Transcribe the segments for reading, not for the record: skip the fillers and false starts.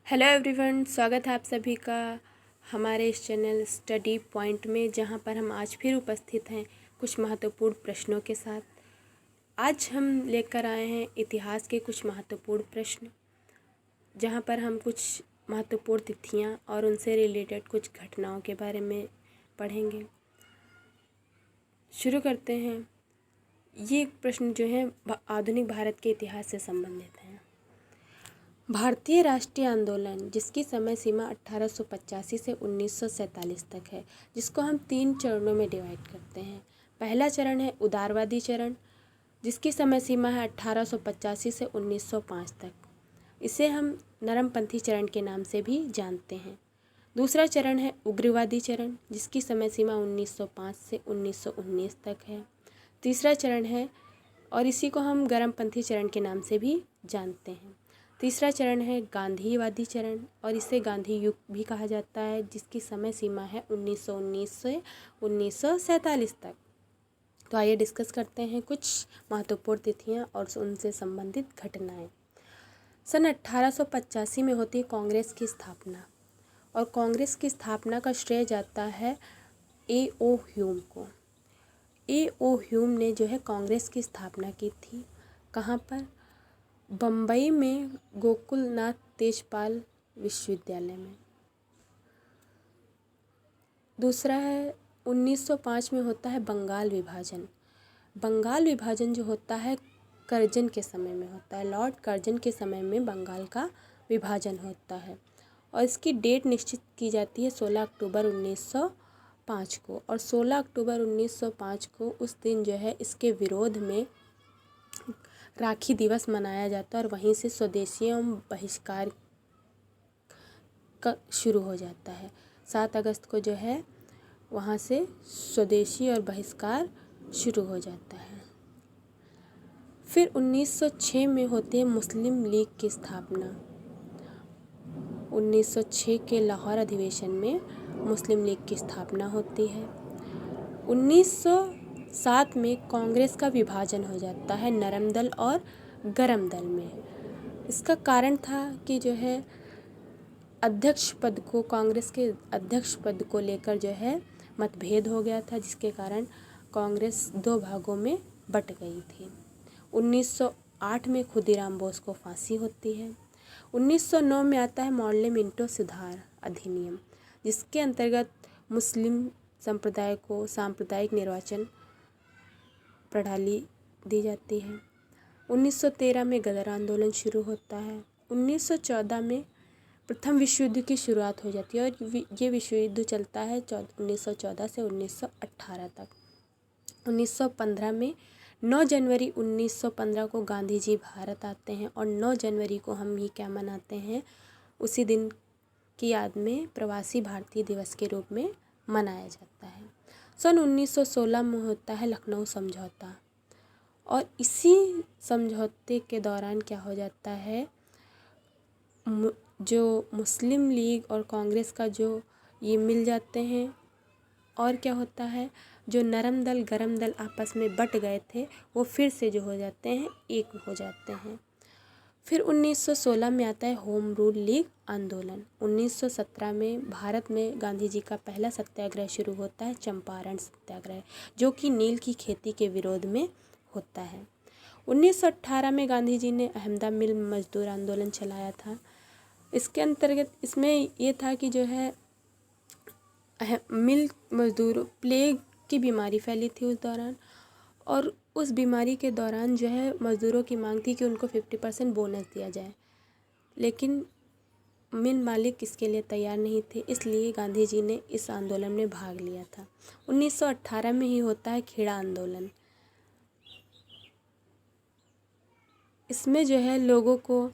Hello everyone, स्वागत है आप सभी का हमारे इस चैनल स्टडी पॉइंट में, जहां पर हम आज फिर उपस्थित हैं कुछ महत्वपूर्ण प्रश्नों के साथ। आज हम लेकर आए हैं इतिहास के कुछ महत्वपूर्ण प्रश्न, जहां पर हम कुछ महत्वपूर्ण तिथियां और उनसे रिलेटेड कुछ घटनाओं के बारे में पढ़ेंगे। शुरू करते हैं। ये प्रश्न जो है आधुनिक भारत के इतिहास से संबंधित हैं। भारतीय राष्ट्रीय आंदोलन, जिसकी समय सीमा 1885 से 1947 तक है, जिसको हम 3 चरणों में डिवाइड करते हैं। पहला चरण है उदारवादी चरण, जिसकी समय सीमा है 1885 से 1905 तक। इसे हम नरमपंथी चरण के नाम से भी जानते हैं। दूसरा चरण है उग्रवादी चरण, जिसकी समय सीमा 1905 से 1919 तक है। तीसरा चरण है, और इसी को हम गर्मपंथी चरण के नाम से भी जानते हैं। तीसरा चरण है गांधीवादी चरण, और इसे गांधी युग भी कहा जाता है, जिसकी समय सीमा है 1919 से 1947 तक। तो आइए डिस्कस करते हैं कुछ महत्वपूर्ण तिथियां और उनसे संबंधित घटनाएं। सन 1885 में होती है कांग्रेस की स्थापना, और कांग्रेस की स्थापना का श्रेय जाता है A.O. ह्यूम को। A.O. ह्यूम ने जो है कांग्रेस की स्थापना की थी। कहाँ पर? बम्बई में गोकुलनाथ तेजपाल विश्वविद्यालय में। दूसरा है 1905 में होता है बंगाल विभाजन। बंगाल विभाजन जो होता है कर्जन के समय में होता है। लॉर्ड कर्जन के समय में बंगाल का विभाजन होता है, और इसकी डेट निश्चित की जाती है 16 अक्टूबर 1905 को। और 16 अक्टूबर 1905 को उस दिन जो है इसके विरोध में राखी दिवस मनाया जाता है, और वहीं से स्वदेशी एवं बहिष्कार का शुरू हो जाता है। 7 अगस्त को जो है वहाँ से स्वदेशी और बहिष्कार शुरू हो जाता है। फिर 1906 में होती है मुस्लिम लीग की स्थापना। 1906 के लाहौर अधिवेशन में मुस्लिम लीग की स्थापना होती है। 1907 में कांग्रेस का विभाजन हो जाता है नरम दल और गरम दल में। इसका कारण था कि जो है अध्यक्ष पद को, कांग्रेस के अध्यक्ष पद को लेकर जो है मतभेद हो गया था, जिसके कारण कांग्रेस 2 भागों में बट गई थी। 1908 में खुदीराम बोस को फांसी होती है। 1909 में आता है मॉडले मिंटो सुधार अधिनियम, जिसके अंतर्गत मुस्लिम संप्रदाय को सांप्रदायिक निर्वाचन प्रणाली दी जाती है। 1913 में गदर आंदोलन शुरू होता है। 1914 में प्रथम विश्व युद्ध की शुरुआत हो जाती है, और ये विश्व युद्ध चलता है 1914 से 1918 तक। 1915 में 9 जनवरी 1915 को गांधी जी भारत आते हैं, और 9 जनवरी को हम ये क्या मनाते हैं, उसी दिन की याद में प्रवासी भारतीय दिवस के रूप में मनाया जाता है। सन 1916 में होता है लखनऊ समझौता, और इसी समझौते के दौरान क्या हो जाता है, जो मुस्लिम लीग और कांग्रेस का जो ये मिल जाते हैं, और क्या होता है, जो नरम दल गरम दल आपस में बट गए थे वो फिर से जो हो जाते हैं, एक हो जाते हैं। फिर 1916 में आता है होम रूल लीग आंदोलन। 1917 में भारत में गांधी जी का पहला सत्याग्रह शुरू होता है, चंपारण सत्याग्रह, जो कि नील की खेती के विरोध में होता है। 1918 में गांधी जी ने अहमदा मिल मजदूर आंदोलन चलाया था। इसके अंतर्गत इसमें ये था कि जो है मिल मजदूरों, प्लेग की बीमारी फैली थी उस दौरान, और उस बीमारी के दौरान जो है मज़दूरों की मांग थी कि उनको 50% बोनस दिया जाए, लेकिन मिल मालिक इसके लिए तैयार नहीं थे, इसलिए गांधी जी ने इस आंदोलन में भाग लिया था। 1918 में ही होता है खेड़ा आंदोलन। इसमें जो है लोगों को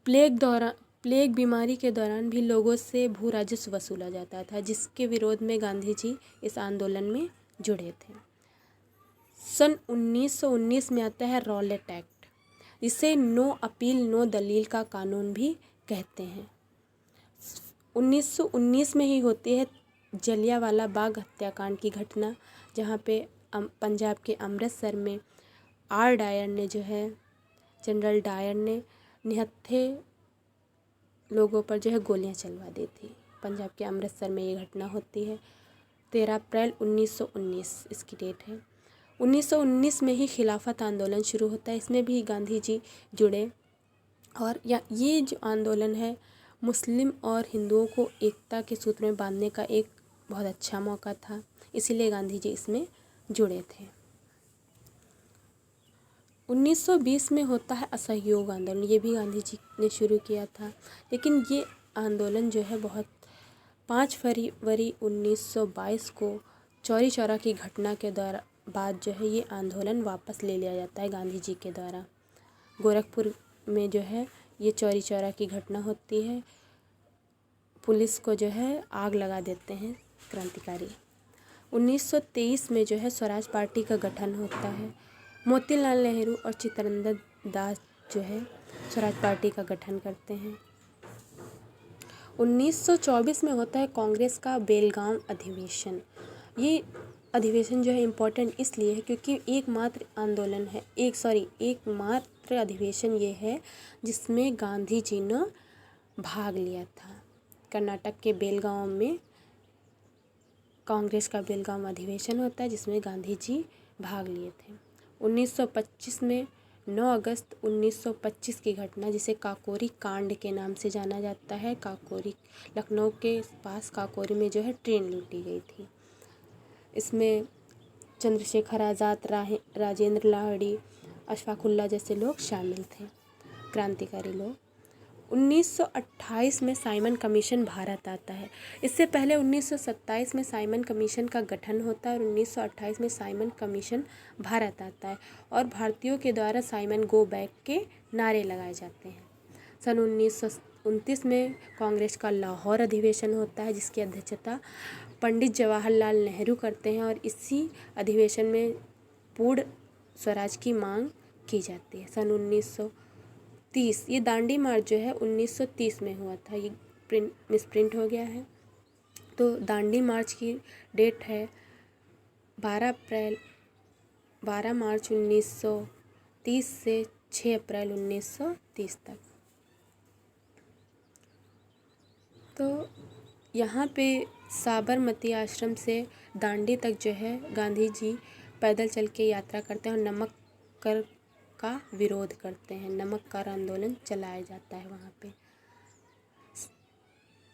प्लेग बीमारी के दौरान भी लोगों से भू राजस्व वसूला जाता था, जिसके विरोध में गांधी जी इस आंदोलन में जुड़े थे। सन 1919 में आता है रॉलेट एक्ट, जिसे नो अपील नो दलील का कानून भी कहते हैं। 1919 में ही होती है जलियांवाला बाग हत्याकांड की घटना, जहाँ पे पंजाब के अमृतसर में जनरल डायर ने निहत्थे लोगों पर जो है गोलियां चलवा दी थी। पंजाब के अमृतसर में ये घटना होती है। 13 अप्रैल 1919 इसकी डेट है। 1919 में ही खिलाफत आंदोलन शुरू होता है। इसमें भी गांधी जी जुड़े और ये जो आंदोलन है मुस्लिम और हिंदुओं को एकता के सूत्र में बांधने का एक बहुत अच्छा मौका था, इसीलिए गांधी जी इसमें जुड़े थे। 1920 में होता है असहयोग आंदोलन। ये भी गांधी जी ने शुरू किया था, लेकिन ये आंदोलन जो है बहुत 5 फरवरी 1922 को चौरी चौरा की घटना के बाद जो है ये आंदोलन वापस ले लिया जाता है गांधी जी के द्वारा। गोरखपुर में जो है ये चौरी चौरा की घटना होती है। पुलिस को जो है आग लगा देते हैं क्रांतिकारी। 1923 में जो है स्वराज पार्टी का गठन होता है। मोतीलाल नेहरू और चित्तरंजन दास जो है स्वराज पार्टी का गठन करते हैं। 1924 में होता है कांग्रेस का बेलगाम अधिवेशन। ये अधिवेशन जो है इम्पोर्टेंट इसलिए है क्योंकि एकमात्र अधिवेशन ये है जिसमें गांधी जी ने भाग लिया था। कर्नाटक के बेलगाम में कांग्रेस का बेलगाम अधिवेशन होता है जिसमें गांधी जी भाग लिए थे। 1925 में 9 अगस्त 1925 की घटना जिसे काकोरी कांड के नाम से जाना जाता है। काकोरी लखनऊ के पास काकोरी में जो है ट्रेन लूटी गई थी। इसमें चंद्रशेखर आज़ाद, राजेंद्र लाहिड़ी, अशफाकुल्ला जैसे लोग शामिल थे, क्रांतिकारी लोग। 1928 में साइमन कमीशन भारत आता है। इससे पहले 1927 में साइमन कमीशन का गठन होता है और 1928 में साइमन कमीशन भारत आता है और भारतीयों के द्वारा साइमन गो बैक के नारे लगाए जाते हैं। सन 1929 में कांग्रेस का लाहौर अधिवेशन होता है जिसकी अध्यक्षता पंडित जवाहरलाल नेहरू करते हैं और इसी अधिवेशन में पूर्ण स्वराज की मांग की जाती है। सन 1930 ये दांडी मार्च जो है 1930 में हुआ था। ये मिसप्रिंट हो गया है, तो दांडी मार्च की डेट है 12 मार्च 1930 से 6 अप्रैल 1930 तक। तो यहाँ पे साबरमती आश्रम से दांडी तक जो है गांधी जी पैदल चल के यात्रा करते हैं और नमक कर का विरोध करते हैं। नमक कर आंदोलन चलाया जाता है वहाँ पे।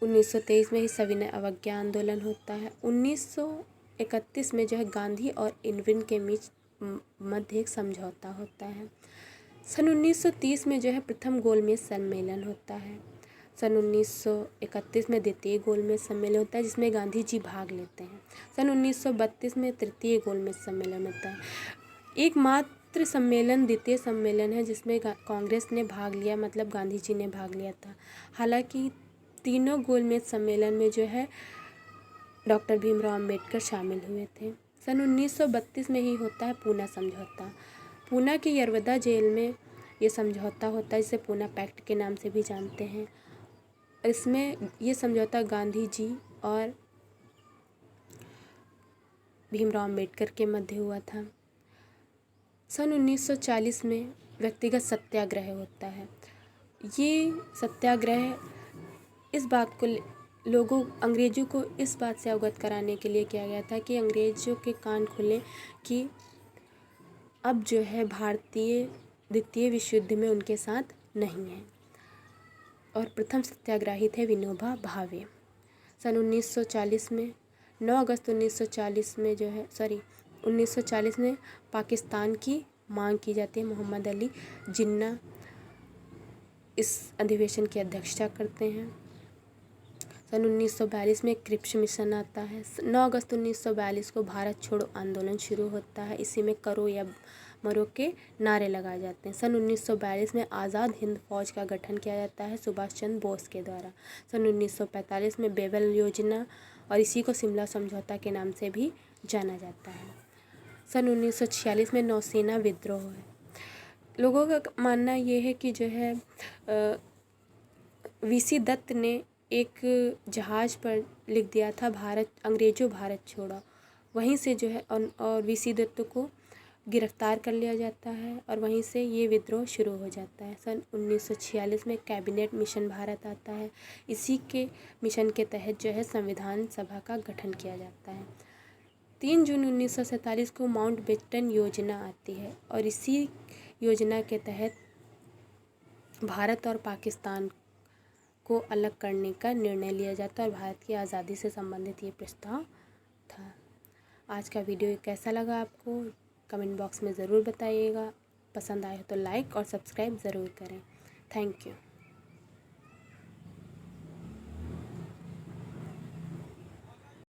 1923 में ही सविनय अवज्ञा आंदोलन होता है। 1931 में जो है गांधी और इरविन के मध्य एक समझौता होता है। सन 1930 में जो है प्रथम गोलमेज सम्मेलन होता है। सन 1931 में द्वितीय गोलमेज सम्मेलन होता है जिसमें गांधी जी भाग लेते हैं। सन 1932 में तृतीय गोलमेज सम्मेलन होता है। एकमात्र सम्मेलन द्वितीय सम्मेलन है जिसमें कांग्रेस ने भाग लिया, मतलब गांधी जी ने भाग लिया था। हालांकि तीनों गोलमेज सम्मेलन में जो है डॉक्टर भीमराव अंबेडकर शामिल हुए थे। सन 1932 में ही होता है पूना समझौता। पूना की यरवदा जेल में ये समझौता होता है जिसे पूना पैक्ट के नाम से भी जानते हैं। इसमें ये समझौता गांधी जी और भीमराव अंबेडकर के मध्य हुआ था। सन 1940 में व्यक्तिगत सत्याग्रह होता है। ये सत्याग्रह इस बात को अंग्रेज़ों को इस बात से अवगत कराने के लिए किया गया था कि अंग्रेज़ों के कान खुले कि अब जो है भारतीय द्वितीय विश्व युद्ध में उनके साथ नहीं है। और प्रथम सत्याग्रही थे विनोबा भावे। सन 1940 में 9 अगस्त 1940 में जो है 1940 में पाकिस्तान की मांग की जाती है। मोहम्मद अली जिन्ना इस अधिवेशन की अध्यक्षता करते हैं। सन 1942 में क्रिप्स मिशन आता है। 9 अगस्त 1942 को भारत छोड़ो आंदोलन शुरू होता है। इसी में करो या मरो के नारे लगाए जाते हैं। सन 1942 में आज़ाद हिंद फौज का गठन किया जाता है सुभाष चंद्र बोस के द्वारा। सन 1945 में बेबल योजना और इसी को शिमला समझौता के नाम से भी जाना जाता है। सन 1946 में नौसेना विद्रोह है। लोगों का मानना ये है कि जो है वीसी दत्त ने एक जहाज़ पर लिख दिया था अंग्रेज़ों भारत छोड़ो। वहीं से जो है और वीसी दत्त को गिरफ्तार कर लिया जाता है और वहीं से ये विद्रोह शुरू हो जाता है। सन 1946 में कैबिनेट मिशन भारत आता है। इसी के मिशन के तहत जो है संविधान सभा का गठन किया जाता है। 3 जून 1947 को माउंटबेटन योजना आती है और इसी योजना के तहत भारत और पाकिस्तान को अलग करने का निर्णय लिया जाता है और भारत की आज़ादी से संबंधित ये प्रस्ताव था। आज का वीडियो कैसा लगा आपको कमेंट बॉक्स में ज़रूर बताइएगा। पसंद आए तो लाइक और सब्सक्राइब ज़रूर करें। Thank you.